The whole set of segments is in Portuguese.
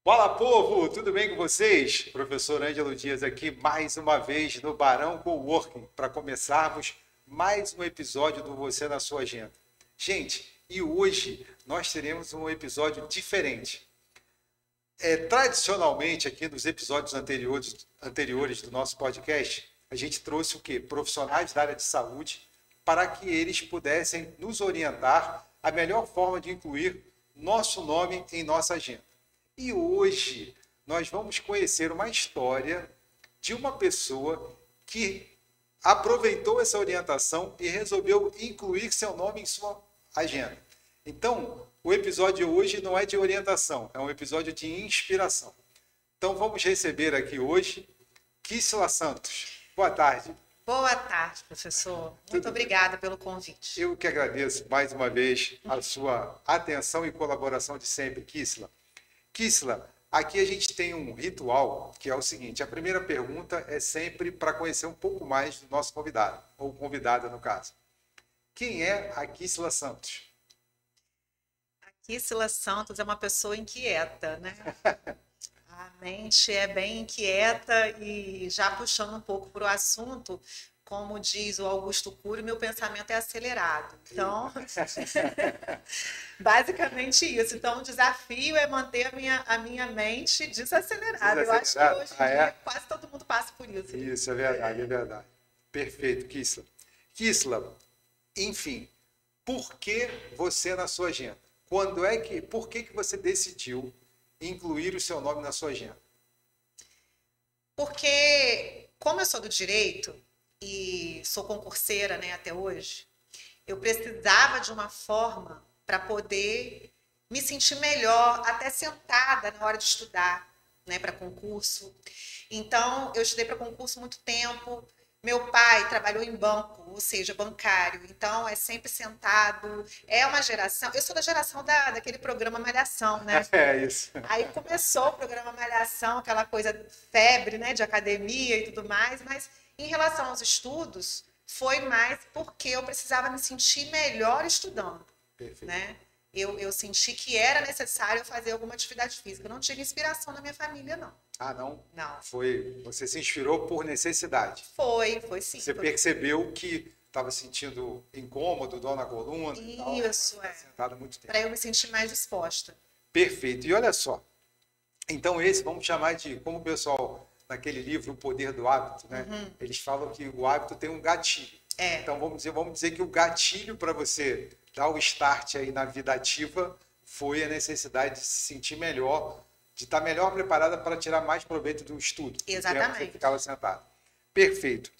Fala, povo! Tudo bem com vocês? Professor Ângelo Dias aqui mais uma vez no Barão Coworking para começarmos mais um episódio do Você na Sua Agenda. Gente, e hoje nós teremos um episódio diferente. Tradicionalmente, aqui nos episódios anteriores do nosso podcast, a gente trouxe o quê? Profissionais da área de saúde para que eles pudessem nos orientar a melhor forma de incluir nosso nome em nossa agenda. E hoje nós vamos conhecer uma história de uma pessoa que aproveitou essa orientação e resolveu incluir seu nome em sua agenda. Então, o episódio hoje não é de orientação, é um episódio de inspiração. Então, vamos receber aqui hoje Kissila Santos. Boa tarde. Boa tarde, professor. Muito obrigada pelo convite. Eu que agradeço mais uma vez a sua atenção e colaboração de sempre, Kissila. Kissila, aqui a gente tem um ritual que é o seguinte: a primeira pergunta é sempre para conhecer um pouco mais do nosso convidado, ou convidada no caso. Quem é a Kissila Santos? A Kissila Santos é uma pessoa inquieta, né? A mente é bem inquieta e já puxando um pouco para o assunto, como diz o Augusto Cury, meu pensamento é acelerado. Então, basicamente isso. Então, o desafio é manter a minha mente desacelerada. Eu acho que hoje em dia quase todo mundo passa por isso. Isso, é verdade, é verdade. Perfeito, Kissila. Kissila, enfim, por que você na sua agenda? Por que você decidiu incluir o seu nome na sua agenda? Porque, como eu sou do direito e sou concurseira, né, até hoje, eu precisava de uma forma para poder me sentir melhor, até sentada na hora de estudar, né, para concurso. Então, eu estudei para concurso muito tempo. Meu pai trabalhou em banco, ou seja, bancário, então é sempre sentado. É uma geração. Eu sou da geração daquele programa Malhação, né? É isso. Aí começou o programa Malhação, aquela coisa febre, né, de academia e tudo mais, mas em relação aos estudos, foi mais porque eu precisava me sentir melhor estudando. Perfeito. Né? Eu senti que era necessário fazer alguma atividade física. Eu não tive inspiração na minha família, não. Ah, não? Não. Você se inspirou por necessidade. Foi sim. Você percebeu que estava sentindo incômodo, dor na coluna e tal. Isso, sentado muito tempo. Para eu me sentir mais disposta. Perfeito. E olha só. Então vamos chamar de, como o pessoal naquele livro O Poder do Hábito, né? Eles falam que o hábito tem um gatilho. Então vamos dizer que o gatilho para você dar o start aí na vida ativa foi a necessidade de se sentir melhor, de estar melhor preparada para tirar mais proveito do estudo. Exatamente. Você ficava sentado. Perfeito.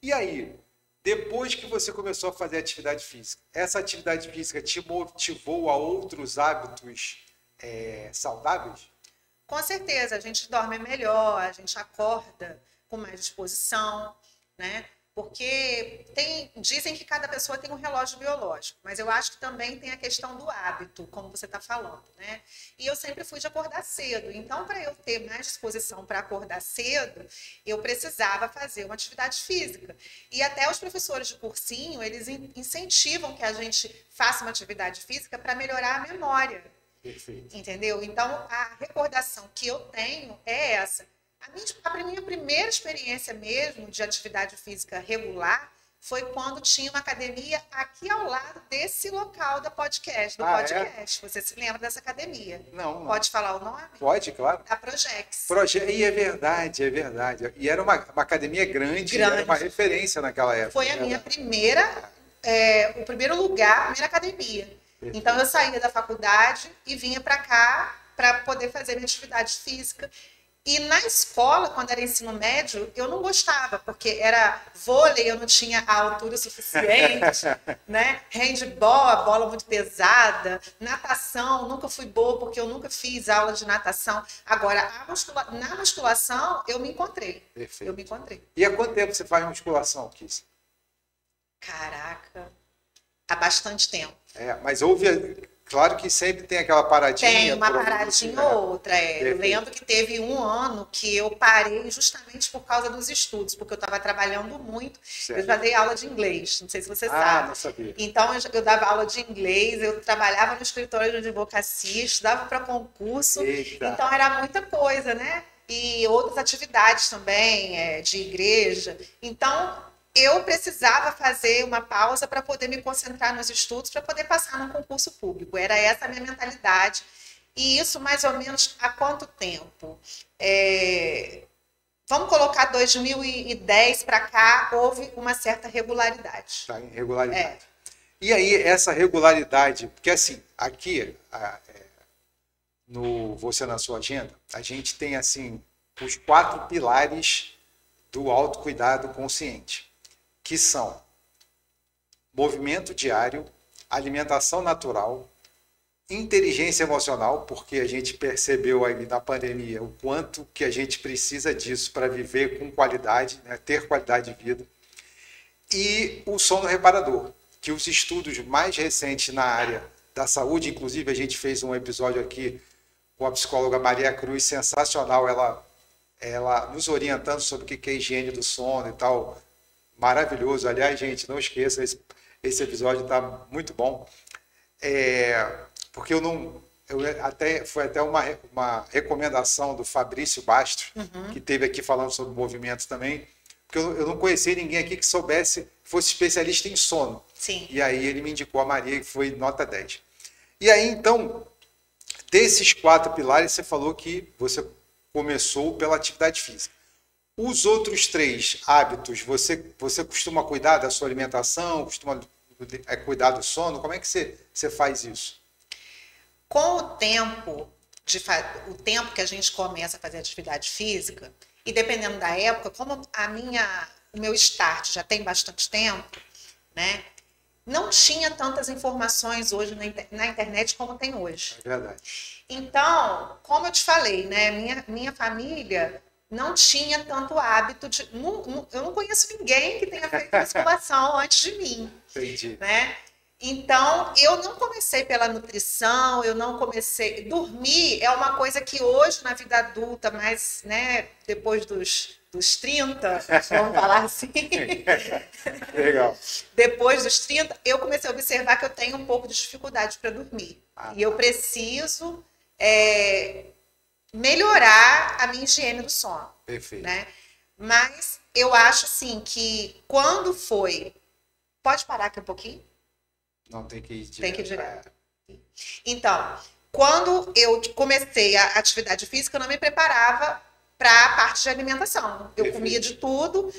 E aí, depois que você começou a fazer atividade física, essa atividade física te motivou a outros hábitos saudáveis? Com certeza, a gente dorme melhor, a gente acorda com mais disposição, né? Porque dizem que cada pessoa tem um relógio biológico, mas eu acho que também tem a questão do hábito, como você está falando, né? E eu sempre fui de acordar cedo, então para eu ter mais disposição para acordar cedo, eu precisava fazer uma atividade física. E até os professores de cursinho, eles incentivam que a gente faça uma atividade física para melhorar a memória. Perfeito. Entendeu? Então, a recordação que eu tenho é essa. A minha primeira experiência mesmo de atividade física regular foi quando tinha uma academia aqui ao lado desse local do podcast. Você se lembra dessa academia? Não. Pode falar o nome? Pode, claro. Da Projex. E é verdade. E era uma academia grande. Era uma referência naquela época. Foi a minha o primeiro lugar, a primeira academia. Perfeito. Então, eu saía da faculdade e vinha para cá para poder fazer minha atividade física. E na escola, quando era ensino médio, eu não gostava, porque era vôlei, eu não tinha a altura suficiente, né? Handball, a bola muito pesada, natação, nunca fui boa, porque eu nunca fiz aula de natação. Agora, na musculação, eu me encontrei. Perfeito. Eu me encontrei. E há quanto tempo você faz musculação, Kiss? Caraca, há bastante tempo. Mas houve claro que sempre tem aquela paradinha. Tem uma por algum paradinha motivo, ou outra. Eu Perfeito. lembro que teve um ano que eu parei justamente por causa dos estudos, porque eu estava trabalhando muito. Eu Certo. já dei aula de inglês, não sei se você Ah, sabe. não sabia. Então, eu dava aula de inglês, eu trabalhava no escritório de advocacia, estudava para concurso. Eita. Então, era muita coisa, né? E outras atividades também, de igreja. Então, eu precisava fazer uma pausa para poder me concentrar nos estudos, para poder passar num concurso público. Era essa a minha mentalidade. E isso, mais ou menos, há quanto tempo? Vamos colocar 2010 para cá, houve uma certa regularidade. Tá em regularidade. E aí, essa regularidade, porque assim, aqui, no Você na Sua Agenda, a gente tem assim os 4 pilares do autocuidado consciente, que são movimento diário, alimentação natural, inteligência emocional, porque a gente percebeu aí na pandemia o quanto que a gente precisa disso para viver com qualidade, né, ter qualidade de vida, e o sono reparador, que os estudos mais recentes na área da saúde, inclusive a gente fez um episódio aqui com a psicóloga Maria Cruz, sensacional, ela nos orientando sobre o que é higiene do sono e tal, maravilhoso. Aliás, gente, não esqueça, esse episódio está muito bom. Porque foi até uma recomendação do Fabrício Bastro, que esteve aqui falando sobre movimentos também, porque eu não conhecia ninguém aqui que fosse especialista em sono. Sim. E aí ele me indicou a Maria, que foi nota 10. E aí, então, desses 4 pilares, você falou que você começou pela atividade física. Os outros 3 hábitos, você costuma cuidar da sua alimentação, costuma cuidar do sono? Como é que você faz isso? Com o tempo que a gente começa a fazer atividade física, e dependendo da época, como o meu start já tem bastante tempo, né? Não tinha tantas informações hoje na internet como tem hoje. É verdade. Então, como eu te falei, né? Minha família não tinha tanto hábito de... eu não conheço ninguém que tenha feito musculação antes de mim. Entendi. Né? Então, eu não comecei pela nutrição, eu não comecei... Dormir é uma coisa que hoje, na vida adulta, mas, né, depois dos 30, vamos falar assim. Legal. Depois dos 30, eu comecei a observar que eu tenho um pouco de dificuldade para dormir. E eu preciso melhorar a minha higiene do sono. Perfeito. Né? Mas eu acho, assim, que quando foi... Pode parar aqui um pouquinho? Não, tem que ir direto. Tem que ir direto. Então, quando eu comecei a atividade física, eu não me preparava para a parte de alimentação. Eu comia de tudo,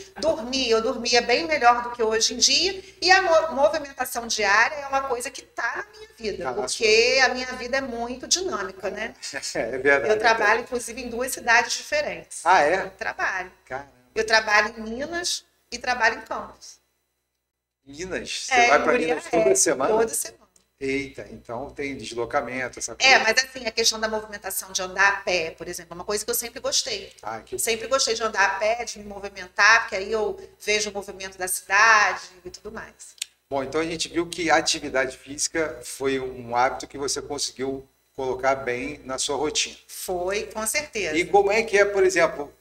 eu dormia bem melhor do que hoje em dia, e a movimentação diária é uma coisa que está na minha vida, porque a minha vida é muito dinâmica, né? É verdade. Eu trabalho, inclusive, em 2 cidades diferentes. Ah, é? Eu trabalho. Caramba. Eu trabalho em Minas e trabalho em Campos. Minas? Você vai para Minas toda semana? Toda semana. Eita, então tem deslocamento, essa coisa. Mas assim, a questão da movimentação de andar a pé, por exemplo, é uma coisa que eu sempre gostei. Sempre gostei de andar a pé, de me movimentar, porque aí eu vejo o movimento da cidade e tudo mais. Bom, então a gente viu que a atividade física foi um hábito que você conseguiu colocar bem na sua rotina. Foi, com certeza. E como é que é, por exemplo,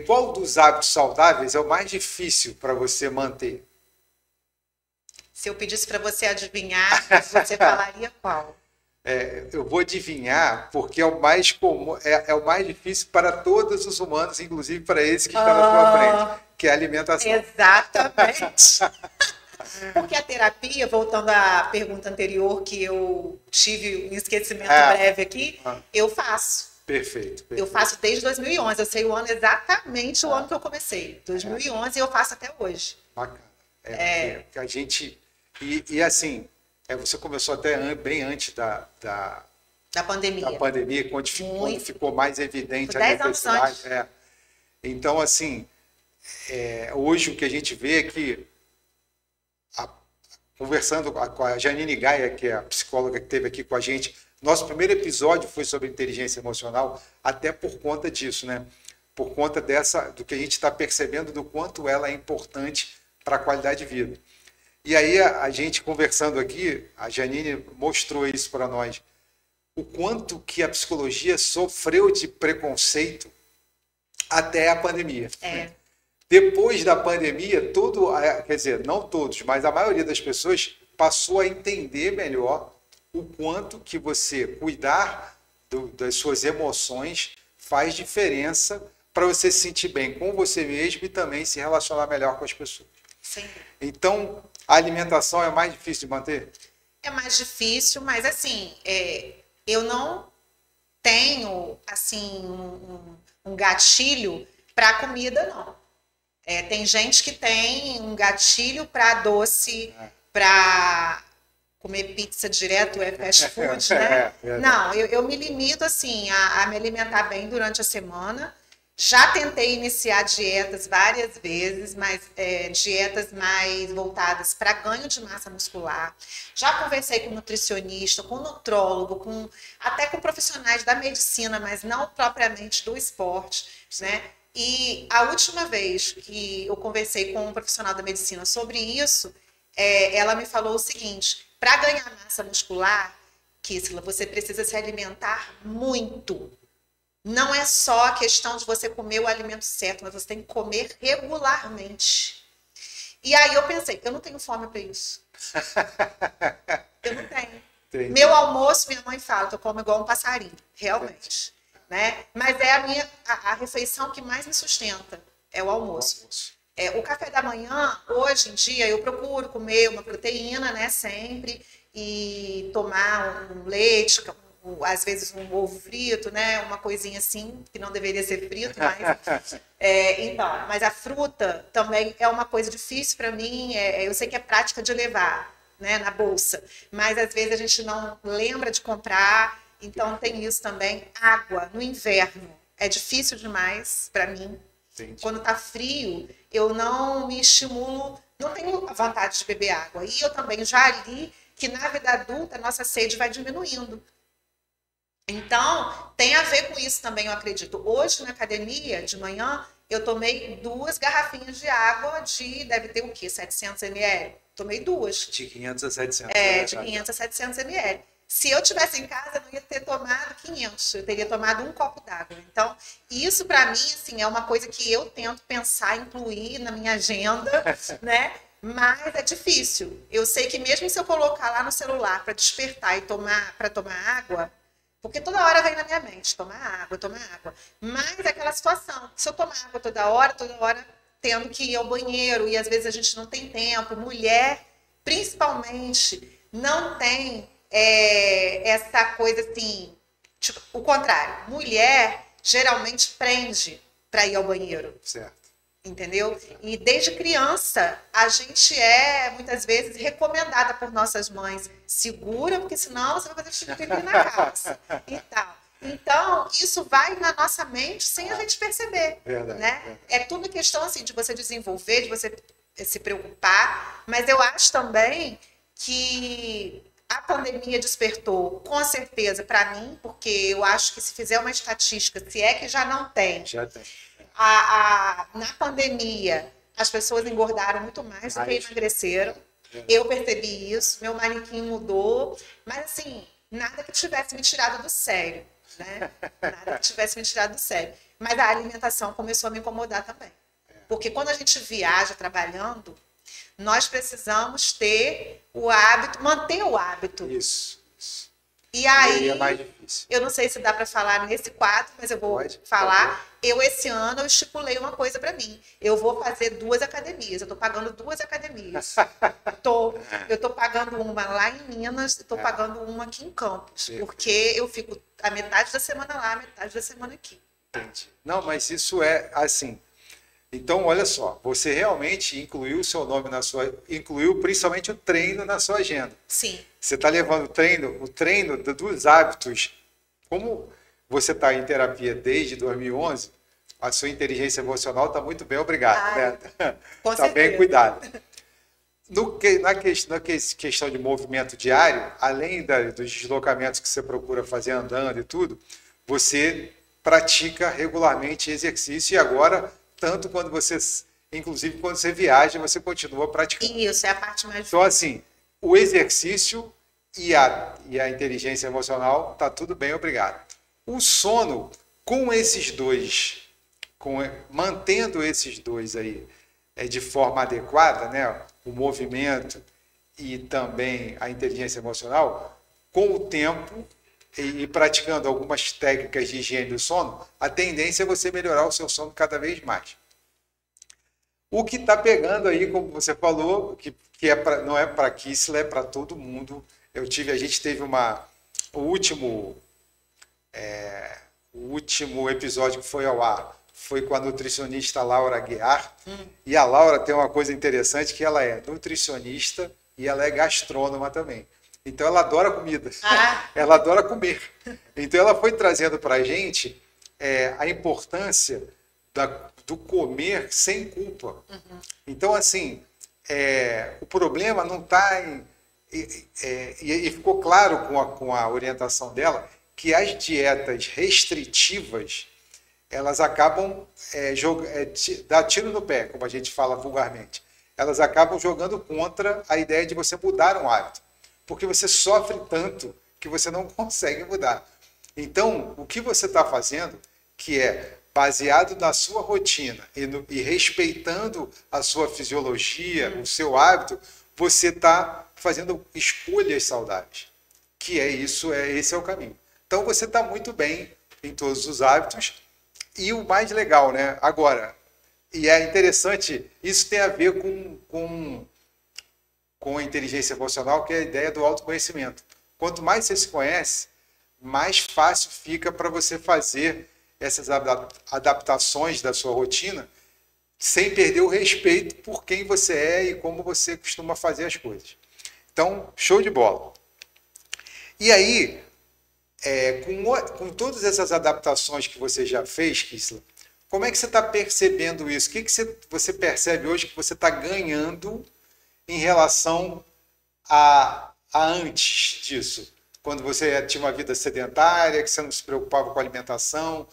qual dos hábitos saudáveis é o mais difícil para você manter? Se eu pedisse para você adivinhar, você falaria qual? Eu vou adivinhar porque é o mais comum, é o mais difícil para todos os humanos, inclusive para esse que está na sua frente, que é a alimentação. Exatamente. Porque a terapia, voltando à pergunta anterior, que eu tive um esquecimento breve aqui, eu faço. Perfeito. Eu faço desde 2011, eu sei o ano exatamente o ano que eu comecei. 2011 e eu faço até hoje. Bacana. Porque a gente... E assim, você começou até bem antes da pandemia. Da pandemia, quando ficou mais evidente a 10 anos antes. Então, assim, hoje o que a gente vê é que, conversando com a Janine Gaia, que é a psicóloga que esteve aqui com a gente, nosso primeiro episódio foi sobre inteligência emocional, até por conta disso, né? Por conta do que a gente está percebendo, do quanto ela é importante para a qualidade de vida. E aí a gente conversando aqui, a Janine mostrou isso para nós, o quanto que a psicologia sofreu de preconceito até a pandemia. Depois da pandemia, quer dizer, não todos, mas a maioria das pessoas passou a entender melhor o quanto que você cuidar das suas emoções faz diferença para você se sentir bem com você mesmo e também se relacionar melhor com as pessoas. Sim. Então, a alimentação é mais difícil de manter? É mais difícil, mas assim, eu não tenho assim um gatilho para comida, não. Tem gente que tem um gatilho para doce, para comer pizza direto, fast food, né? Não, eu me limito assim a me alimentar bem durante a semana. Já tentei iniciar dietas várias vezes, mas dietas mais voltadas para ganho de massa muscular. Já conversei com nutricionista, com nutrólogo, até com profissionais da medicina, mas não propriamente do esporte, né? E a última vez que eu conversei com um profissional da medicina sobre isso, ela me falou o seguinte: para ganhar massa muscular, Kissila, você precisa se alimentar muito. Não é só a questão de você comer o alimento certo, mas você tem que comer regularmente. E aí eu pensei, eu não tenho fome para isso. Eu não tenho. Entendi. Meu almoço, minha mãe fala que eu como igual um passarinho, realmente. Né? Mas é a refeição que mais me sustenta, é o almoço. O café da manhã, hoje em dia, eu procuro comer uma proteína, né, sempre, e tomar um leite, às vezes um ovo frito, né? Uma coisinha assim, que não deveria ser frito, mas... então, mas a fruta também é uma coisa difícil para mim, eu sei que é prática de levar, né, na bolsa, mas às vezes a gente não lembra de comprar, então tem isso também. Água, no inverno, é difícil demais para mim. Entendi. Quando tá frio, eu não me estimulo, não tenho vontade de beber água. E eu também já li que na vida adulta a nossa sede vai diminuindo. Então, tem a ver com isso também, eu acredito. Hoje, na academia, de manhã, eu tomei 2 garrafinhas de água deve ter o quê? 700 ml? Tomei 2. De 500 a 700. De 500 a 700 ml. Se eu tivesse em casa, eu não ia ter tomado 500. Eu teria tomado 1 copo d'água. Então, isso para mim, assim, é uma coisa que eu tento pensar, incluir na minha agenda, né? Mas é difícil. Eu sei que mesmo se eu colocar lá no celular para despertar e para tomar água, porque toda hora vem na minha mente, tomar água. Mas é aquela situação, se eu tomar água toda hora tendo que ir ao banheiro, e às vezes a gente não tem tempo. Mulher, principalmente, não tem essa coisa assim, tipo, o contrário. Mulher geralmente prende para ir ao banheiro. Certo. Entendeu? E desde criança, a gente muitas vezes, recomendada por nossas mães. Segura, porque senão você vai fazer xixi na calça. E tal. Então, isso vai na nossa mente sem a gente perceber. Verdade, né? verdade. É tudo questão assim, de você desenvolver, de você se preocupar. Mas eu acho também que a pandemia despertou, com certeza, para mim, porque eu acho que se fizer uma estatística, se é que já não tem. Já tem. Na pandemia, as pessoas engordaram muito mais do que emagreceram. Eu percebi isso, meu manequim mudou, mas assim, nada que tivesse me tirado do sério, né? Nada que tivesse me tirado do sério. Mas a alimentação começou a me incomodar também. Porque quando a gente viaja trabalhando, nós precisamos ter o hábito, manter o hábito. Isso. E aí, é mais difícil. Eu não sei se dá para falar nesse quadro, mas eu vou falar. Esse ano, eu estipulei uma coisa para mim. Eu vou fazer 2 academias. Eu estou pagando 2 academias. Eu estou pagando uma lá em Minas e estou pagando uma aqui em Campos. Porque eu fico a metade da semana lá, a metade da semana aqui. Entendi. Não, mas isso é assim. Então, olha só, você realmente incluiu o seu nome incluiu principalmente o treino na sua agenda. Sim. Você está levando o treino dos hábitos. Como você está em terapia desde 2011, a sua inteligência emocional está muito bem, obrigado. Está bem cuidado. Na questão de movimento diário, além dos deslocamentos que você procura fazer andando e tudo, você pratica regularmente exercício e agora, tanto quando você inclusive quando você viaja, você continua praticando. Isso é a parte mais Então, difícil. assim, o exercício e a inteligência emocional, tá tudo bem, obrigado. O sono, com esses dois, mantendo esses dois aí de forma adequada, né? O movimento e também a inteligência emocional, com o tempo e praticando algumas técnicas de higiene do sono, a tendência é você melhorar o seu sono cada vez mais. O que está pegando aí, como você falou, que não é para Kissler, é para todo mundo. A gente teve o último episódio que foi ao ar foi com a nutricionista Laura Aguiar. E a Laura tem uma coisa interessante, que ela é nutricionista e ela é gastrônoma também. Então ela adora comida, ela adora comer. Então ela foi trazendo para a gente a importância do comer sem culpa. Então, assim, o problema não está em... E ficou claro com a orientação dela que as dietas restritivas, elas acabam dar tiro no pé, como a gente fala vulgarmente. Elas acabam jogando contra a ideia de você mudar um hábito, porque você sofre tanto que você não consegue mudar. Então, o que você está fazendo, que é baseado na sua rotina e respeitando a sua fisiologia, o seu hábito, você está fazendo escolhas saudáveis, que esse é o caminho. Então, você está muito bem em todos os hábitos. E o mais legal, né? Agora, e é interessante, isso tem a ver com a inteligência emocional, que é a ideia do autoconhecimento. Quanto mais você se conhece, mais fácil fica para você fazer essas adaptações da sua rotina sem perder o respeito por quem você é e como você costuma fazer as coisas. Então, show de bola. E aí, com todas essas adaptações que você já fez, Kissler, como é que você está percebendo isso? O que você percebe hoje que você está ganhando em relação a antes disso? Quando você tinha uma vida sedentária, que você não se preocupava com a alimentação.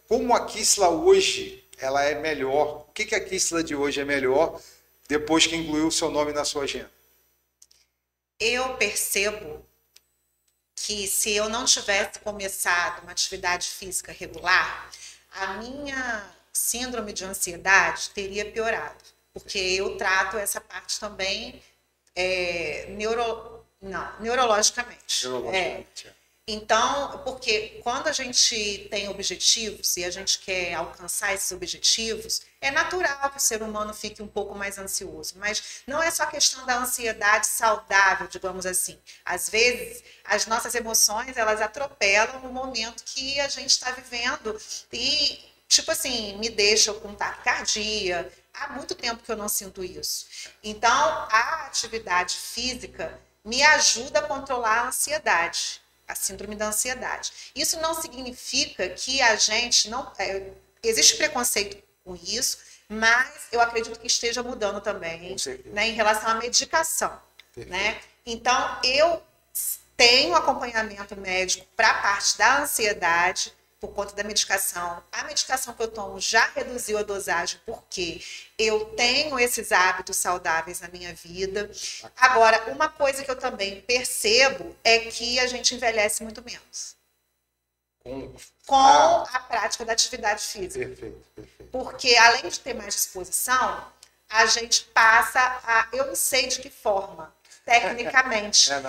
Como a Kissler hoje ela é melhor? O que a Kissler de hoje é melhor depois que incluiu o seu nome na sua agenda? Eu percebo que se eu não tivesse começado uma atividade física regular, a minha síndrome de ansiedade teria piorado, porque eu trato essa parte também neurologicamente. Então, porque quando a gente tem objetivos e a gente quer alcançar esses objetivos, é natural que o ser humano fique um pouco mais ansioso, mas não é só questão da ansiedade saudável, digamos assim. Às vezes, as nossas emoções, elas atropelam o momento que a gente está vivendo e, tipo assim, me deixa com taquicardia. Há muito tempo que eu não sinto isso. Então, a atividade física me ajuda a controlar a ansiedade, a síndrome da ansiedade. Isso não significa que a gente não... existe preconceito com isso, mas eu acredito que esteja mudando também, né, em relação à medicação. Né? Então, eu tenho acompanhamento médico para a parte da ansiedade, por conta da medicação. A medicação que eu tomo já reduziu a dosagem, porque eu tenho esses hábitos saudáveis na minha vida. Agora, uma coisa que eu também percebo é que a gente envelhece muito menos. Com a prática da atividade física. Perfeito. Porque, além de ter mais disposição, a gente passa a... Eu não sei de que forma, tecnicamente. Mas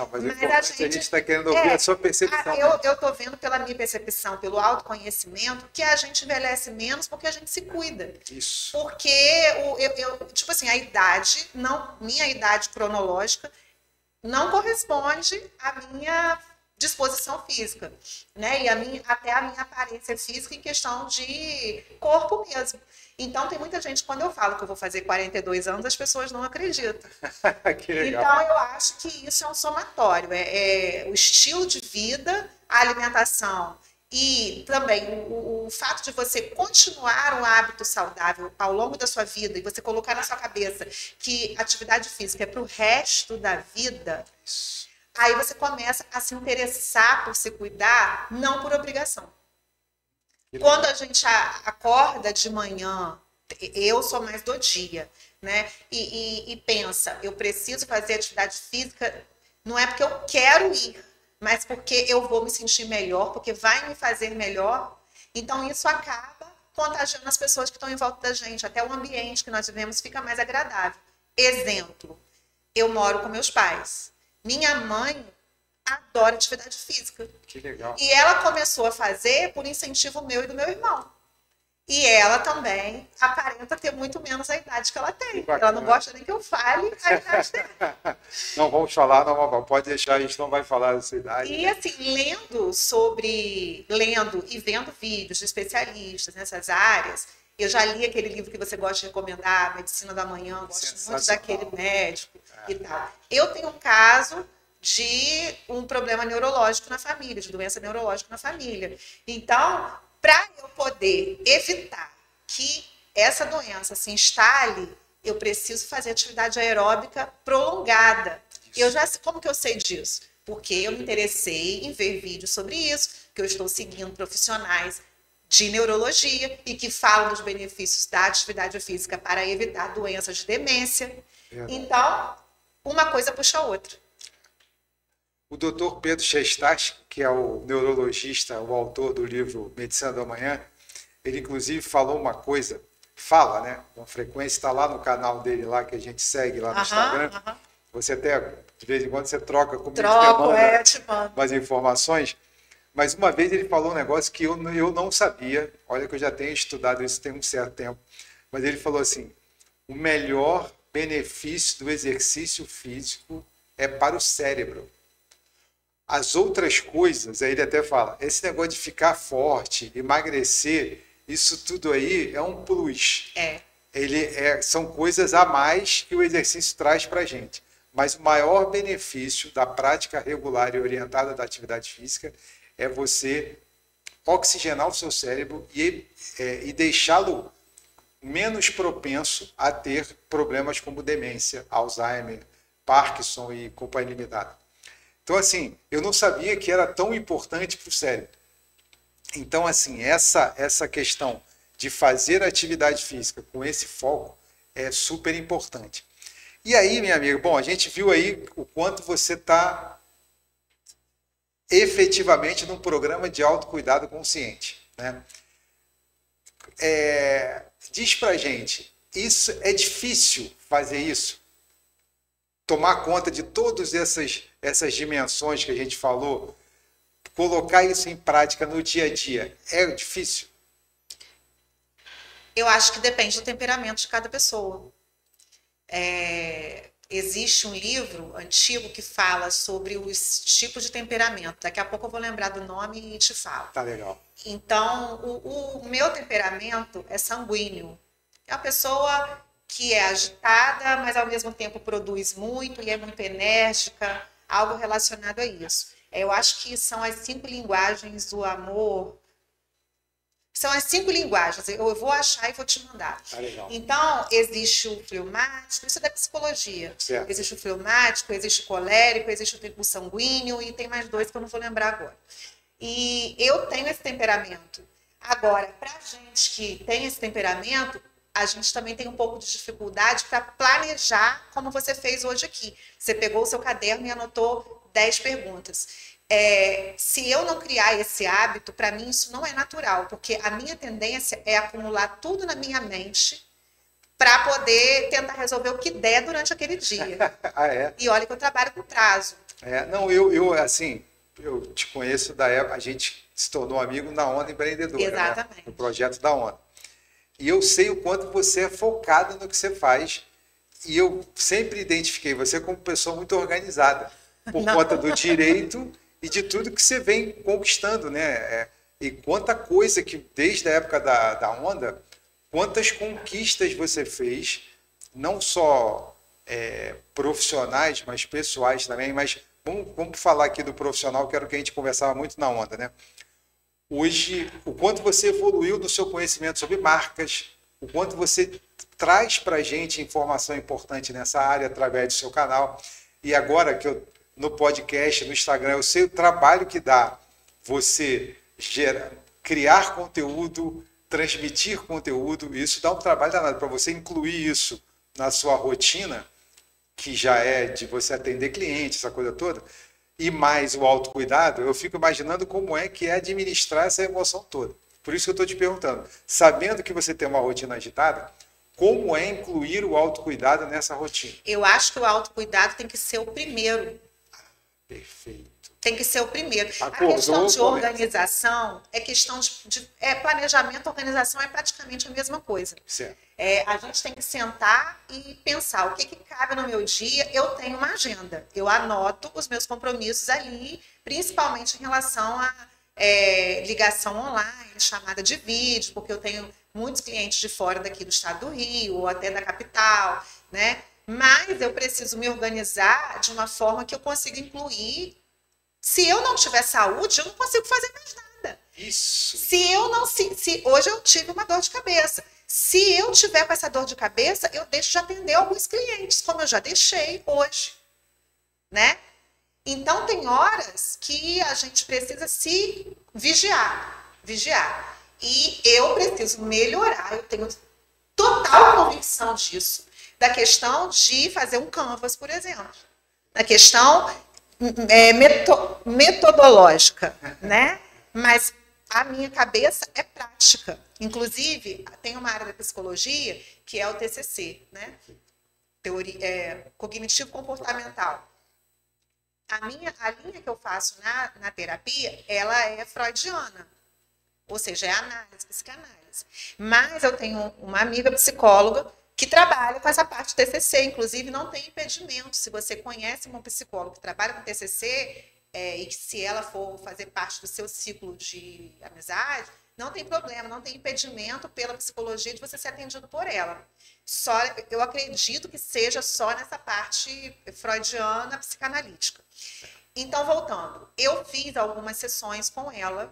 a gente está querendo ouvir a sua percepção. Eu estou vendo pela minha percepção, pelo autoconhecimento, que a gente envelhece menos porque a gente se cuida. Isso. Porque, tipo assim, a idade, minha idade cronológica não corresponde à minha disposição física, né? E até a minha aparência física em questão de corpo mesmo. Então, tem muita gente, quando eu falo que eu vou fazer 42 anos, as pessoas não acreditam. Que legal. Então, eu acho que isso é um somatório. O estilo de vida, a alimentação e também o fato de você continuar um hábito saudável ao longo da sua vida e você colocar na sua cabeça que atividade física é para o resto da vida, aí você começa a se interessar por se cuidar, não por obrigação. Quando a gente acorda de manhã Eu sou mais do dia, né? E pensa, eu preciso fazer atividade física, não é porque eu quero ir, mas porque eu vou me sentir melhor, porque vai me fazer melhor. Então, isso acaba contagiando as pessoas que estão em volta da gente. Até o ambiente que nós vivemos fica mais agradável. Exemplo, eu moro com meus pais. Minha mãe adora atividade física. Que legal. E ela começou a fazer por incentivo meu e do meu irmão. E ela também aparenta ter muito menos a idade que ela tem. Ela não gosta nem que eu fale a idade dela. Não vamos falar, não, pode deixar, a gente não vai falar dessa idade. E assim, lendo e vendo vídeos de especialistas nessas áreas, eu já li aquele livro que você gosta de recomendar, Medicina da Manhã, gosto muito daquele médico e tal. Eu tenho um caso de um problema neurológico na família, de doença neurológica na família. Então, para eu poder evitar que essa doença se instale, eu preciso fazer atividade aeróbica prolongada. Como que eu sei disso? Porque eu me interessei em ver vídeos sobre isso, que eu estou seguindo profissionais de neurologia e que falam dos benefícios da atividade física para evitar doenças de demência. Então, uma coisa puxa a outra. O Dr. Pedro Chestas, que é o neurologista, o autor do livro Medicina do Amanhã, ele inclusive falou uma coisa, fala, né, com frequência, está lá no canal dele, lá que a gente segue lá no Instagram. Você até, de vez em quando, você troca comigo, te mando umas informações. Mas uma vez ele falou um negócio que eu não sabia, olha que eu já tenho estudado isso tem um certo tempo, mas ele falou assim, o melhor benefício do exercício físico é para o cérebro. As outras coisas, aí ele até fala, esse negócio de ficar forte, emagrecer, isso tudo aí é um plus. São coisas a mais que o exercício traz para a gente. Mas o maior benefício da prática regular e orientada da atividade física é você oxigenar o seu cérebro e deixá-lo menos propenso a ter problemas como demência, Alzheimer, Parkinson e companhia limitada. Então, assim, eu não sabia que era tão importante para o cérebro. Então, assim, essa questão de fazer atividade física com esse foco é super importante. E aí, minha amiga, bom, a gente viu aí o quanto você está efetivamente num programa de autocuidado consciente, né? Diz pra gente, isso é difícil fazer isso? Tomar conta de todas essas dimensões que a gente falou, colocar isso em prática no dia a dia, é difícil? Eu acho que depende do temperamento de cada pessoa. Existe um livro antigo que fala sobre os tipos de temperamento. Daqui a pouco eu vou lembrar do nome e te falo. Tá legal. Então, o meu temperamento é sanguíneo. É uma pessoa que é agitada, mas ao mesmo tempo produz muito e é muito enérgica, algo relacionado a isso. Eu acho que são as 5 linguagens do amor. São as 5 linguagens, eu vou achar e vou te mandar. Tá legal. Então, existe o fleumático, isso é da psicologia. Certo. Existe o fleumático, existe o colérico, existe o sanguíneo e tem mais 2 que eu não vou lembrar agora. E eu tenho esse temperamento. Agora, para a gente que tem esse temperamento, a gente também tem um pouco de dificuldade para planejar como você fez hoje aqui. Você pegou o seu caderno e anotou 10 perguntas. Se eu não criar esse hábito, para mim isso não é natural, porque a minha tendência é acumular tudo na minha mente para poder tentar resolver o que der durante aquele dia. E olha que eu trabalho com prazo. Não, assim, eu te conheço da época, a gente se tornou amigo na Onda Empreendedora, exatamente, né? No projeto da Onda. E eu sei o quanto você é focado no que você faz, e eu sempre identifiquei você como pessoa muito organizada, por conta do direito e de tudo que você vem conquistando, né? E quanta coisa que, desde a época da Onda, quantas conquistas você fez, não só profissionais, mas pessoais também. Mas vamos falar aqui do profissional, que era o que a gente conversava muito na Onda, né? Hoje, o quanto você evoluiu no seu conhecimento sobre marcas, o quanto você traz para a gente informação importante nessa área através do seu canal. E agora que no podcast, no Instagram, eu sei o trabalho que dá você criar conteúdo, transmitir conteúdo, isso dá um trabalho danado para você incluir isso na sua rotina, que já é de você atender clientes, essa coisa toda, e mais o autocuidado, eu fico imaginando como é que é administrar essa emoção toda. Por isso que eu estou te perguntando, sabendo que você tem uma rotina agitada, como é incluir o autocuidado nessa rotina? Eu acho que o autocuidado tem que ser o primeiro. Perfeito. Tem que ser o primeiro. Acordou, a questão de começa. organização é questão de planejamento, organização é praticamente a mesma coisa. Certo. A gente tem que sentar e pensar o que cabe no meu dia. Eu tenho uma agenda, eu anoto os meus compromissos ali, principalmente em relação a ligação online, chamada de vídeo, porque eu tenho muitos clientes de fora daqui do estado do Rio, ou até da capital, né? Mas eu preciso me organizar de uma forma que eu consiga incluir. Se eu não tiver saúde, eu não consigo fazer mais nada. Isso. Se hoje eu tive uma dor de cabeça. Se eu tiver com essa dor de cabeça, eu deixo de atender alguns clientes, como eu já deixei hoje, né? Então tem horas que a gente precisa se vigiar. E eu preciso melhorar, eu tenho total convicção disso, da questão de fazer um canvas, por exemplo. Da questão metodológica, né? Mas a minha cabeça é prática. Inclusive, tem uma área da psicologia que é o TCC, né? Teoria cognitivo-comportamental. A linha que eu faço na terapia, ela é freudiana, ou seja, é análise, psicanálise. Mas eu tenho uma amiga psicóloga que trabalha com essa parte do TCC, inclusive não tem impedimento. Se você conhece uma psicóloga que trabalha com TCC, e que se ela for fazer parte do seu ciclo de amizade, não tem problema, não tem impedimento pela psicologia de você ser atendido por ela. Só, eu acredito que seja só nessa parte freudiana, psicanalítica. Então, voltando, eu fiz algumas sessões com ela,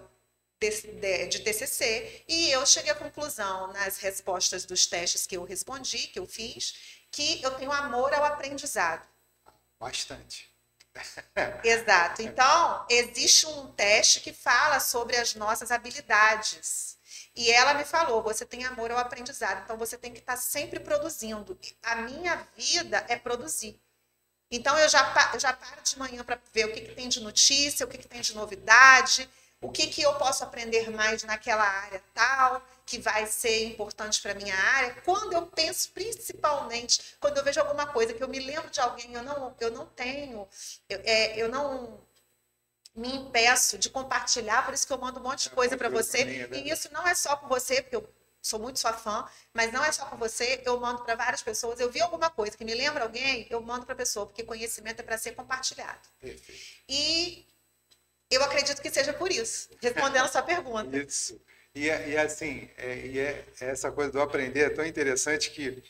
de TCC, e eu cheguei à conclusão, nas respostas dos testes que eu respondi, que eu fiz, que eu tenho amor ao aprendizado. Bastante. Exato. Então, existe um teste que fala sobre as nossas habilidades. E ela me falou, você tem amor ao aprendizado, então você tem que estar sempre produzindo. A minha vida é produzir. Então, eu já paro de manhã para ver o que tem de notícia, o que tem de novidade, o que eu posso aprender mais naquela área tal, que vai ser importante para a minha área. Quando eu penso, principalmente, quando eu vejo alguma coisa que eu me lembro de alguém, eu não me impeço de compartilhar, por isso que eu mando um monte de coisa para você. E isso não é só com você, porque eu sou muito sua fã, mas não é só com você, eu mando para várias pessoas. Eu vi alguma coisa que me lembra alguém, eu mando para a pessoa, porque conhecimento é para ser compartilhado. Perfeito. E eu acredito que seja por isso, respondendo a sua pergunta. Isso. Assim, essa coisa do aprender é tão interessante que,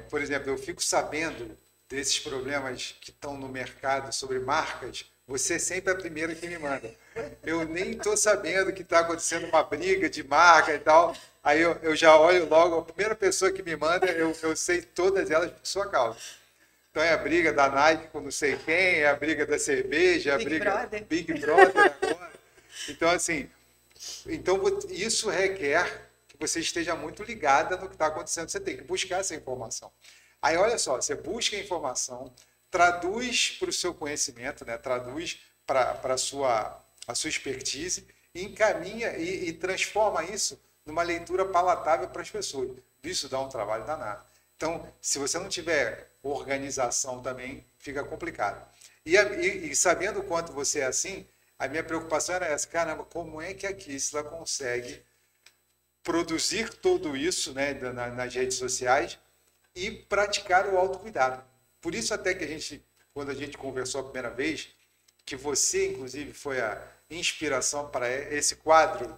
por exemplo, eu fico sabendo desses problemas que estão no mercado sobre marcas, você sempre é a primeira que me manda. Eu nem estou sabendo que está acontecendo uma briga de marca e tal, aí eu já olho logo, a primeira pessoa que me manda, eu sei todas elas por sua causa. Então é a briga da Nike com não sei quem, é a briga da cerveja, é a briga Big Brother agora. Então, assim, isso requer que você esteja muito ligada no que está acontecendo. Você tem que buscar essa informação. Aí, olha só, você busca a informação, traduz para o seu conhecimento, né? Traduz para a sua expertise, e encaminha e transforma isso numa leitura palatável para as pessoas. Isso dá um trabalho danado. Então, se você não tiver organização também, fica complicado. E sabendo o quanto você é assim, a minha preocupação era essa, caramba, como é que a Kissla consegue produzir tudo isso, né, nas redes sociais e praticar o autocuidado. Por isso até que quando a gente conversou a primeira vez, que você, inclusive, foi a inspiração para esse quadro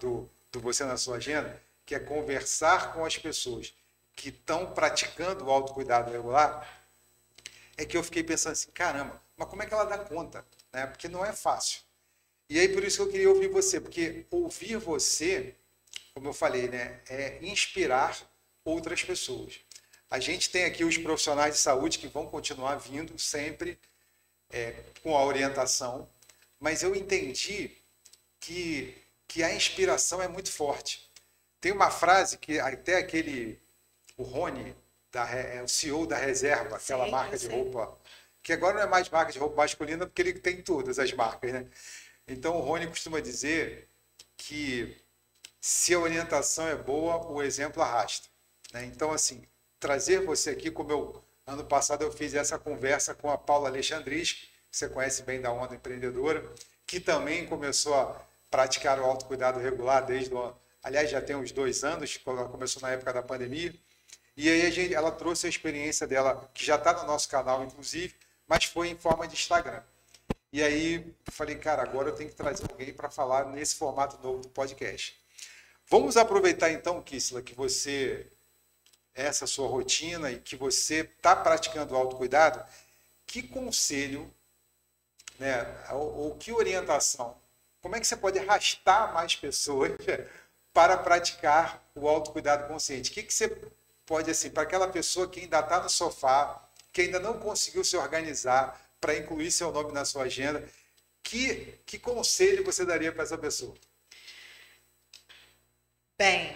do Você na Sua Agenda, que é conversar com as pessoas que estão praticando o autocuidado regular, é que eu fiquei pensando assim, caramba, mas como é que ela dá conta? Né? Porque não é fácil. E aí por isso que eu queria ouvir você, porque ouvir você, como eu falei, né, é inspirar outras pessoas. A gente tem aqui os profissionais de saúde que vão continuar vindo sempre com a orientação, mas eu entendi que a inspiração é muito forte. Tem uma frase que até o Rony, o CEO da Reserva, aquela Sei, marca eu de sei. roupa, que agora não é mais marca de roupa masculina, porque ele tem todas as marcas, né? Então o Rony costuma dizer que se a orientação é boa, o exemplo arrasta, né? Então, assim, trazer você aqui, ano passado eu fiz essa conversa com a Paula Alexandris, que você conhece bem da Onda Empreendedora, que também começou a praticar o autocuidado regular desde o ano. Aliás, já tem uns 2 anos, ela começou na época da pandemia. E aí ela trouxe a experiência dela, que já está no nosso canal, inclusive, mas foi em forma de Instagram. E aí eu falei, cara, agora eu tenho que trazer alguém para falar nesse formato novo do podcast. Vamos aproveitar então, Kissela, que essa sua rotina e que você está praticando o autocuidado, que conselho, né, ou que orientação, como é que você pode arrastar mais pessoas para praticar o autocuidado consciente? O que você pode, assim, para aquela pessoa que ainda está no sofá, que ainda não conseguiu se organizar para incluir seu nome na sua agenda, que conselho você daria para essa pessoa? Bem,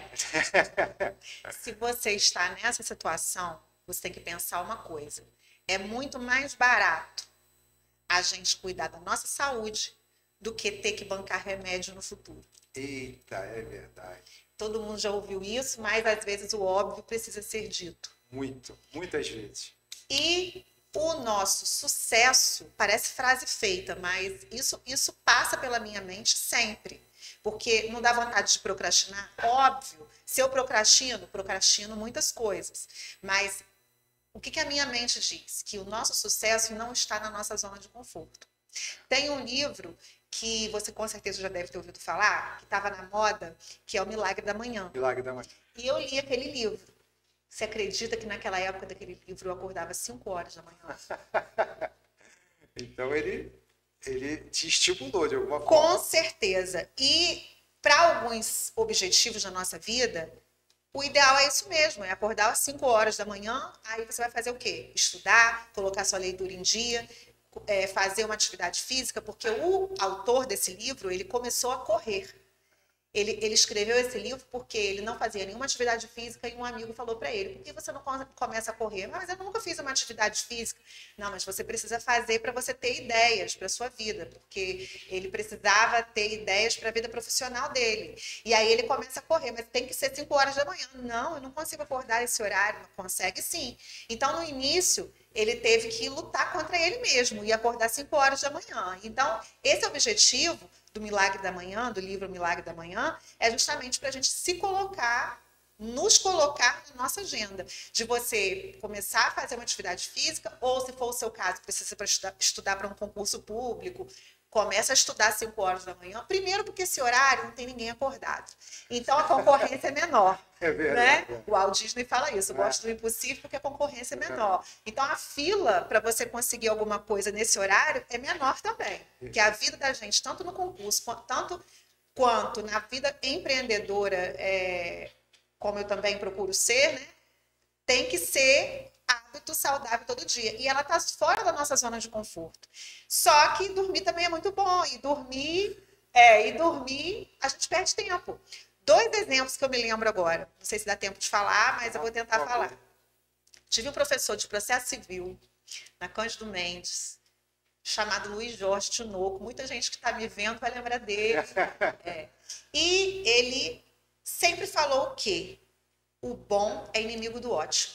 se você está nessa situação, você tem que pensar uma coisa. É muito mais barato a gente cuidar da nossa saúde do que ter que bancar remédio no futuro. Eita, é verdade. Todo mundo já ouviu isso, mas às vezes o óbvio precisa ser dito. Muitas vezes. E o nosso sucesso, parece frase feita, mas isso passa pela minha mente sempre. Porque não dá vontade de procrastinar? Óbvio, se eu procrastino muitas coisas. Mas o que a minha mente diz? Que o nosso sucesso não está na nossa zona de conforto. Tem um livro que você com certeza já deve ter ouvido falar, que estava na moda, que é O Milagre da Manhã. Milagre da Manhã. E eu li aquele livro. Você acredita que naquela época daquele livro eu acordava às 5 horas da manhã? Então ele te estimulou de alguma Com forma. certeza. E para alguns objetivos na nossa vida, o ideal é isso mesmo, é acordar às 5 horas da manhã, aí você vai fazer o quê? Estudar, colocar sua leitura em dia, fazer uma atividade física, porque o autor desse livro, ele começou a correr. Ele escreveu esse livro porque ele não fazia nenhuma atividade física e um amigo falou para ele, por que você não começa a correr? Mas eu nunca fiz uma atividade física. Não, mas você precisa fazer para você ter ideias para a sua vida, porque ele precisava ter ideias para a vida profissional dele. E aí ele começa a correr, mas tem que ser 5 horas da manhã. Não, eu não consigo acordar esse horário. Não consegue sim. Então, no início, ele teve que lutar contra ele mesmo e acordar 5 horas da manhã. Então, esse objetivo do Milagre da Manhã, do livro Milagre da Manhã, é justamente para a gente nos colocar na nossa agenda, de você começar a fazer uma atividade física, ou se for o seu caso, precisa estudar para um concurso público, começa a estudar às 5 horas da manhã, primeiro porque esse horário não tem ninguém acordado, então a concorrência é menor. É verdade. Né? O Walt Disney fala isso, eu gosto do impossível porque a concorrência é menor. Então a fila para você conseguir alguma coisa nesse horário é menor também, porque a vida da gente, tanto no concurso, tanto quanto na vida empreendedora, como eu também procuro ser, né? Tem que ser hábito saudável todo dia. E ela está fora da nossa zona de conforto. Só que dormir também é muito bom. E dormir, a gente perde tempo. 2 exemplos que eu me lembro agora. Não sei se dá tempo de falar, mas eu vou tentar falar. Tive um professor de processo civil na Cândido Mendes, chamado Luiz Jorge Tinoco. Muita gente que está me vendo vai lembrar dele. E ele sempre falou o quê? O bom é inimigo do ótimo.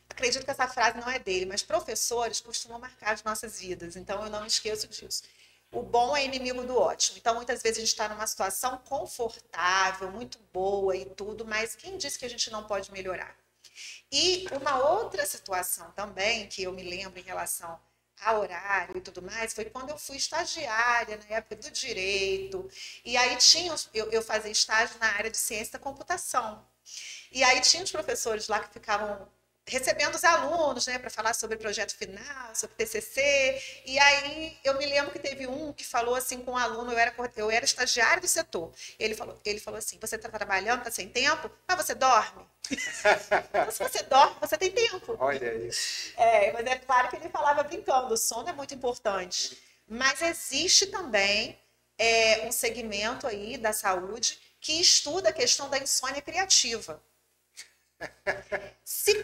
Acredito que essa frase não é dele, mas professores costumam marcar as nossas vidas, então eu não me esqueço disso. O bom é inimigo do ótimo. Então, muitas vezes a gente está numa situação confortável, muito boa e tudo, mas quem disse que a gente não pode melhorar? E uma outra situação também, que eu me lembro em relação a horário e tudo mais, foi quando eu fui estagiária, na época do direito, e aí eu fazia estágio na área de ciência da computação. E aí tinha os professores lá que ficavam recebendo os alunos, né, para falar sobre o projeto final, sobre TCC, e aí eu me lembro que teve um que falou assim com um aluno, eu era estagiário do setor, ele falou assim, você está trabalhando, está sem tempo, mas você dorme? Então, se você dorme, você tem tempo. Olha isso. Mas é claro que ele falava brincando, o sono é muito importante, mas existe também um segmento aí da saúde que estuda a questão da insônia criativa. Se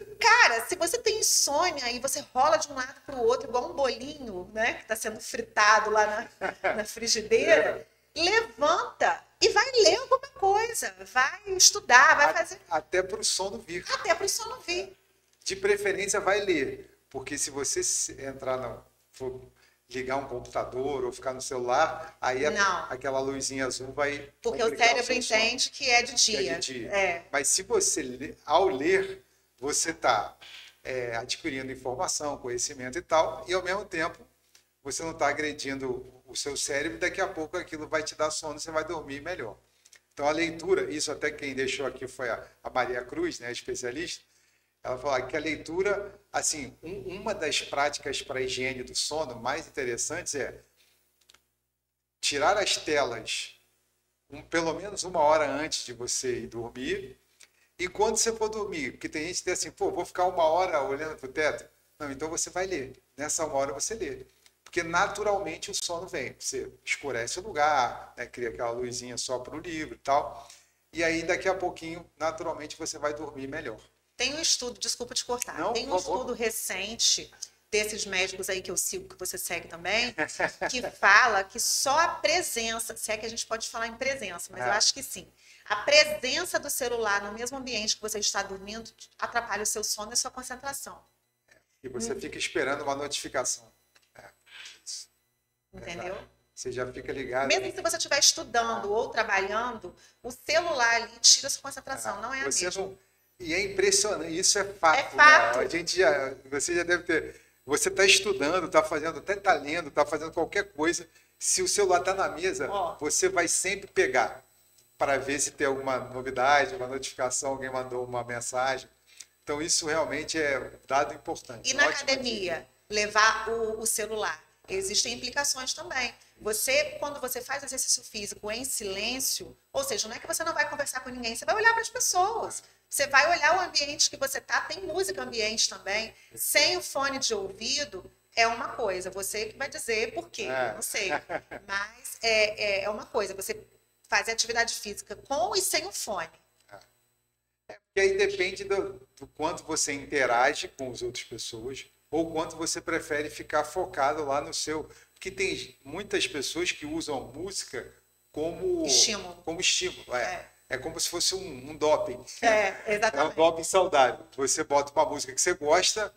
você tem insônia e você rola de um lado para o outro, igual um bolinho, né, que está sendo fritado lá na frigideira, levanta e vai ler alguma coisa, vai estudar, vai fazer. Até para o sono vir. Até para o sono vir. De preferência, vai ler. Porque se você entrar for ligar um computador ou ficar no celular, aí aquela luzinha azul vai. Porque o cérebro entende que é de dia. Que é de dia. Mas se você, ao ler, você está adquirindo informação, conhecimento e tal, e ao mesmo tempo você não está agredindo o seu cérebro, daqui a pouco aquilo vai te dar sono, você vai dormir melhor. Então a leitura, isso até quem deixou aqui foi a Maria Cruz, né, especialista, ela falou que a leitura, assim, uma das práticas para a higiene do sono mais interessantes é tirar as telas pelo menos 1 hora antes de você ir dormir. E quando você for dormir, porque tem gente que diz assim, pô, vou ficar 1 hora olhando para o teto. Não, então você vai ler. Nessa 1 hora você lê. Porque naturalmente o sono vem. Você escurece o lugar, né, cria aquela luzinha só para o livro e tal. E aí daqui a pouquinho, naturalmente, você vai dormir melhor. Tem um estudo, desculpa te cortar, Não, tem um estudo recente desses médicos aí que eu sigo, que você segue também, que fala que só a presença, se é que a gente pode falar em presença, mas eu acho que sim, a presença do celular no mesmo ambiente que você está dormindo atrapalha o seu sono e a sua concentração. E você fica esperando uma notificação. Isso. Entendeu? Você já fica ligado. Mesmo se você estiver estudando ou trabalhando, o celular ali tira a sua concentração, não é a mesma. E é impressionante, isso é fato. É fato. Né? Você já deve ter. Você está estudando, está fazendo, até está lendo, está fazendo qualquer coisa. Se o celular está na mesa, você vai sempre pegar para ver se tem alguma novidade, uma notificação, alguém mandou uma mensagem. Então, isso realmente é dado importante. E na academia, levar o celular. Existem implicações também. Quando você faz exercício físico em silêncio, ou seja, não é que você não vai conversar com ninguém, você vai olhar para as pessoas. Você vai olhar o ambiente que você está, tem música ambiente também. Sem o fone de ouvido, é uma coisa. Você que vai dizer por quê, eu não sei. Mas é uma coisa, você fazer atividade física com e sem o fone. E aí depende do quanto você interage com as outras pessoas, ou quanto você prefere ficar focado lá no seu... Porque tem muitas pessoas que usam música como estímulo. É como se fosse um doping. Exatamente. É um doping saudável. Você bota uma música que você gosta,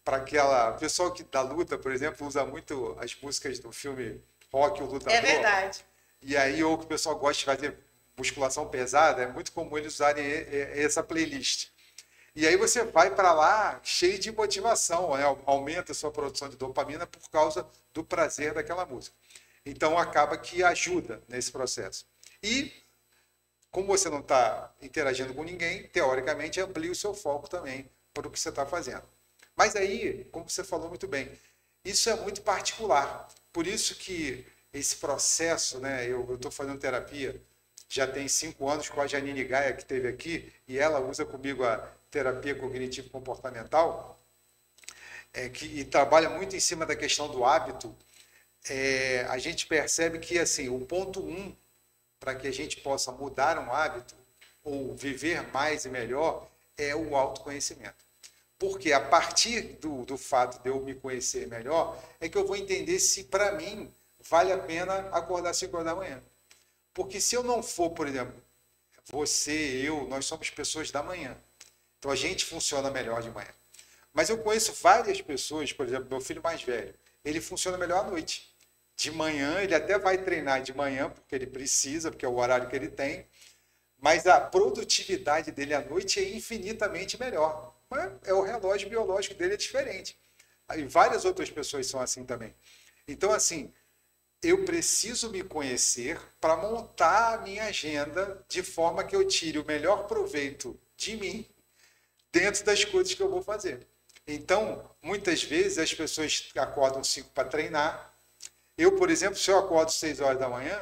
para aquela... O pessoal da luta, por exemplo, usa muito as músicas do filme Rock, o Lutador. É verdade. E aí, ou que o pessoal gosta de fazer musculação pesada, é muito comum eles usarem essa playlist. E aí você vai para lá cheio de motivação, né? Aumenta a sua produção de dopamina por causa do prazer daquela música. Então, acaba que ajuda nesse processo. E, como você não está interagindo com ninguém, teoricamente, amplia o seu foco também para o que você está fazendo. Mas aí, como você falou muito bem, isso é muito particular. Por isso que esse processo, né? Eu estou fazendo terapia, já tem 5 anos com a Janine Gaia, que esteve aqui, e ela usa comigo a terapia cognitivo-comportamental, e trabalha muito em cima da questão do hábito. A gente percebe que assim, o ponto 1 para que a gente possa mudar um hábito ou viver mais e melhor é o autoconhecimento. Porque a partir do fato de eu me conhecer melhor, é que eu vou entender se para mim vale a pena acordar às 5 horas da manhã. Porque se eu não for, por exemplo, você, eu, nós somos pessoas da manhã. Então a gente funciona melhor de manhã. Mas eu conheço várias pessoas, por exemplo, meu filho mais velho, ele funciona melhor à noite. De manhã, ele até vai treinar de manhã, porque ele precisa, porque é o horário que ele tem, mas a produtividade dele à noite é infinitamente melhor. O relógio biológico dele é diferente. E várias outras pessoas são assim também. Então, assim, eu preciso me conhecer para montar a minha agenda de forma que eu tire o melhor proveito de mim dentro das coisas que eu vou fazer. Então, muitas vezes as pessoas acordam 5 para treinar. Eu, por exemplo, se eu acordo 6 horas da manhã,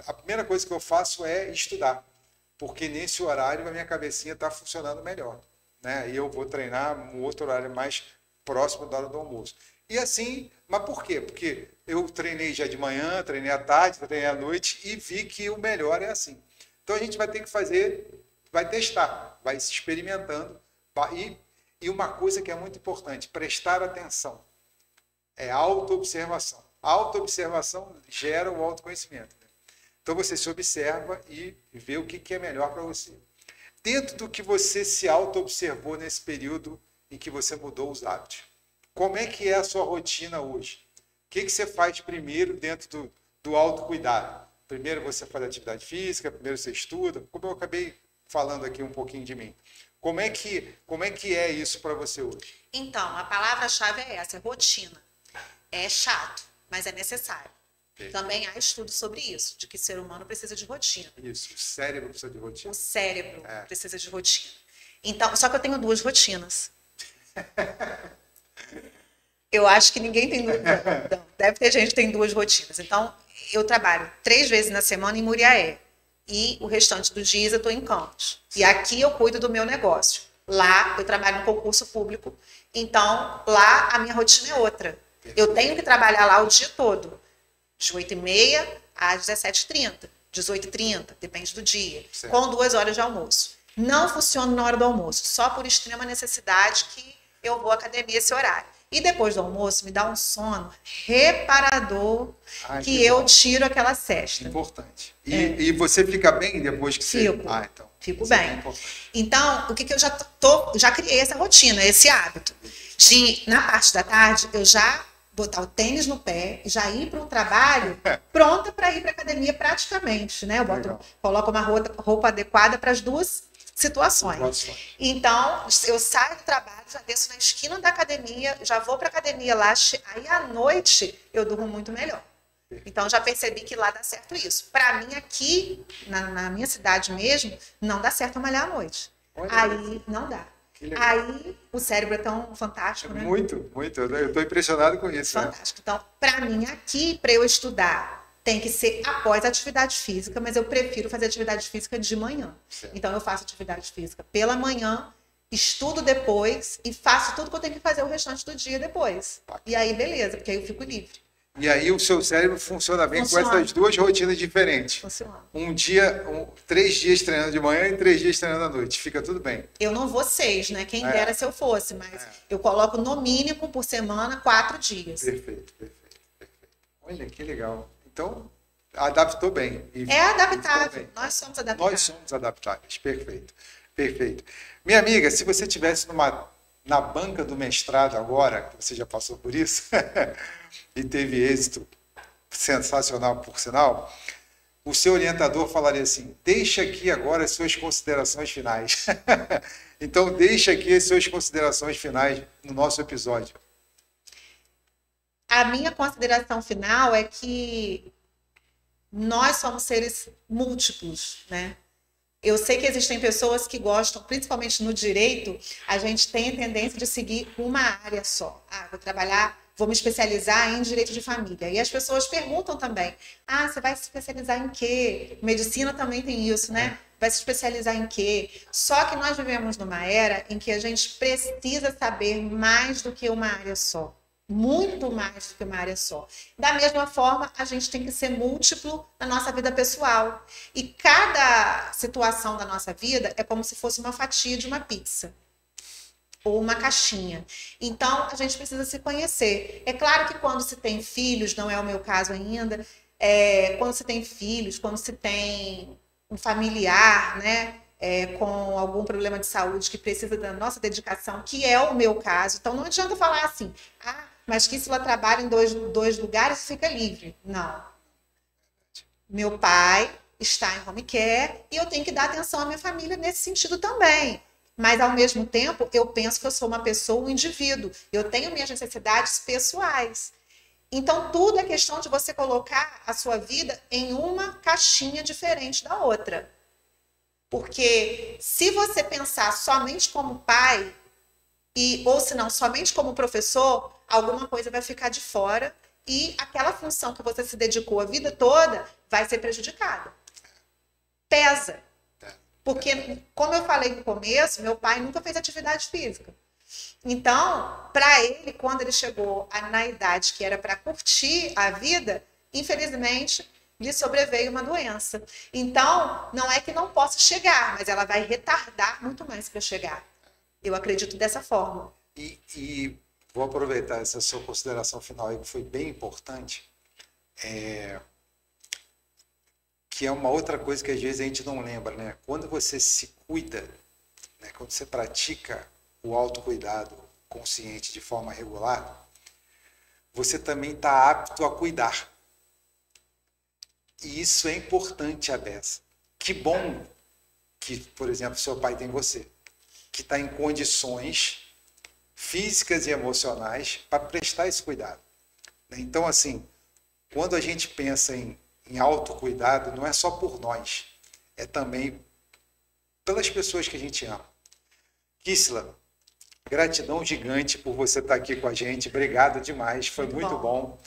a primeira coisa que eu faço é estudar, porque nesse horário a minha cabecinha está funcionando melhor, né? E eu vou treinar um outro horário mais próximo da hora do almoço. E assim, mas por quê? Porque eu treinei já de manhã, treinei à tarde, treinei à noite e vi que o melhor é assim. Então a gente vai ter que fazer, vai testar, vai se experimentando. E uma coisa que é muito importante, prestar atenção, é autoobservação. A autoobservação gera o autoconhecimento. Né? Então você se observa e vê o que é melhor para você. Dentro do que você se auto-observou nesse período em que você mudou os hábitos. Como é que é a sua rotina hoje? O que você faz primeiro dentro do autocuidado? Primeiro você faz atividade física, primeiro você estuda, como eu acabei falando aqui um pouquinho de mim. Como é que é isso para você hoje? Então, a palavra-chave é essa, é rotina. É chato, mas é necessário. Também há estudos sobre isso, de que o ser humano precisa de rotina. Isso, o cérebro precisa de rotina. O cérebro precisa de rotina. Então, só que eu tenho 2 rotinas. Eu acho que ninguém tem dúvida. Deve ter gente que tem 2 rotinas. Então, eu trabalho 3 vezes na semana em Muriaé. E o restante dos dias eu estou em Campos. E aqui eu cuido do meu negócio. Lá eu trabalho no concurso público. Então, lá a minha rotina é outra. Eu tenho que trabalhar lá o dia todo. De 8h30 às 17h30. 18h30, depende do dia. Certo. Com 2 horas de almoço. Não funciona na hora do almoço. Só por extrema necessidade que eu vou à academia esse horário. E depois do almoço me dá um sono reparador que eu tiro aquela sesta. Importante. E você fica bem depois que você... Então. Fico bem. Então, o que eu já criei essa rotina, esse hábito. De, na parte da tarde, eu já botar o tênis no pé, já ir para o trabalho pronta para ir para a academia praticamente, né? Eu coloco uma roupa adequada para as 2 situações. Então, eu saio do trabalho, já desço na esquina da academia, já vou para a academia lá, aí à noite eu durmo muito melhor. Então, já percebi que lá dá certo isso. Para mim, aqui, na minha cidade mesmo, não dá certo malhar à noite. Aí, não dá. Aí, o cérebro é tão fantástico, né? Muito, muito. Eu estou impressionado com isso. Fantástico. Né? Então, para mim, aqui, para eu estudar, tem que ser após a atividade física, mas eu prefiro fazer atividade física de manhã. Certo. Então, eu faço atividade física pela manhã, estudo depois e faço tudo que eu tenho que fazer o restante do dia depois. E aí, beleza, porque aí eu fico livre. E aí o seu cérebro funciona bem com essas 2 rotinas diferentes. Funciona. 3 dias treinando de manhã e 3 dias treinando à noite. Fica tudo bem. Eu não vou 6, né? Quem dera se eu fosse, mas eu coloco no mínimo por semana 4 dias. Perfeito. Olha, que legal. Então, adaptou bem. É adaptável. Nós somos adaptáveis. Nós somos adaptáveis. Perfeito. Minha amiga, se você estivesse na banca do mestrado agora, que você já passou por isso, e teve êxito sensacional, por sinal, o seu orientador falaria assim, deixa aqui agora as suas considerações finais. Então, deixa aqui as suas considerações finais no nosso episódio. A minha consideração final é que nós somos seres múltiplos, né? Eu sei que existem pessoas que gostam, principalmente no direito, a gente tem a tendência de seguir uma área só. Vou me especializar em direito de família. E as pessoas perguntam também, você vai se especializar em quê? Medicina também tem isso, né? Vai se especializar em quê? Só que nós vivemos numa era em que a gente precisa saber mais do que uma área só. Muito mais do que uma área só. Da mesma forma, a gente tem que ser múltiplo na nossa vida pessoal. E cada situação da nossa vida é como se fosse uma fatia de uma pizza. Ou uma caixinha. Então, a gente precisa se conhecer. É claro que quando se tem filhos, não é o meu caso ainda, quando se tem filhos, quando se tem um familiar, né? Com algum problema de saúde que precisa da nossa dedicação, que é o meu caso. Então, não adianta falar assim, mas que se ela trabalha em dois lugares, fica livre. Não. Meu pai está em home care e eu tenho que dar atenção à minha família nesse sentido também. Mas, ao mesmo tempo, eu penso que eu sou uma pessoa, um indivíduo. Eu tenho minhas necessidades pessoais. Então, tudo é questão de você colocar a sua vida em uma caixinha diferente da outra. Porque se você pensar somente como pai, ou se não, somente como professor, alguma coisa vai ficar de fora e aquela função que você se dedicou a vida toda vai ser prejudicada. Pesa. Porque, como eu falei no começo, meu pai nunca fez atividade física. Então, para ele, quando ele chegou na idade que era para curtir a vida, infelizmente, lhe sobreveio uma doença. Então, não é que não possa chegar, mas ela vai retardar muito mais para chegar. Eu acredito dessa forma. E vou aproveitar essa sua consideração final aí, que foi bem importante, que é uma outra coisa que às vezes a gente não lembra, né? Quando você se cuida, né? Quando você pratica o autocuidado consciente de forma regular, você também está apto a cuidar. E isso é importante, Abessa. Que bom que, por exemplo, seu pai tem você, que está em condições físicas e emocionais para prestar esse cuidado. Então, assim, quando a gente pensa em autocuidado, não é só por nós, é também pelas pessoas que a gente ama. Kissila, gratidão gigante por você estar aqui com a gente. Obrigado demais, foi muito bom.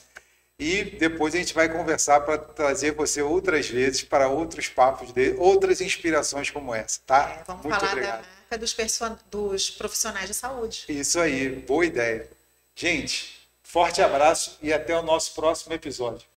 E depois a gente vai conversar para trazer você outras vezes para outros papos, outras inspirações como essa, tá? Vamos muito falar obrigado. da marca dos profissionais de saúde. Isso aí, boa ideia. Gente, forte abraço e até o nosso próximo episódio.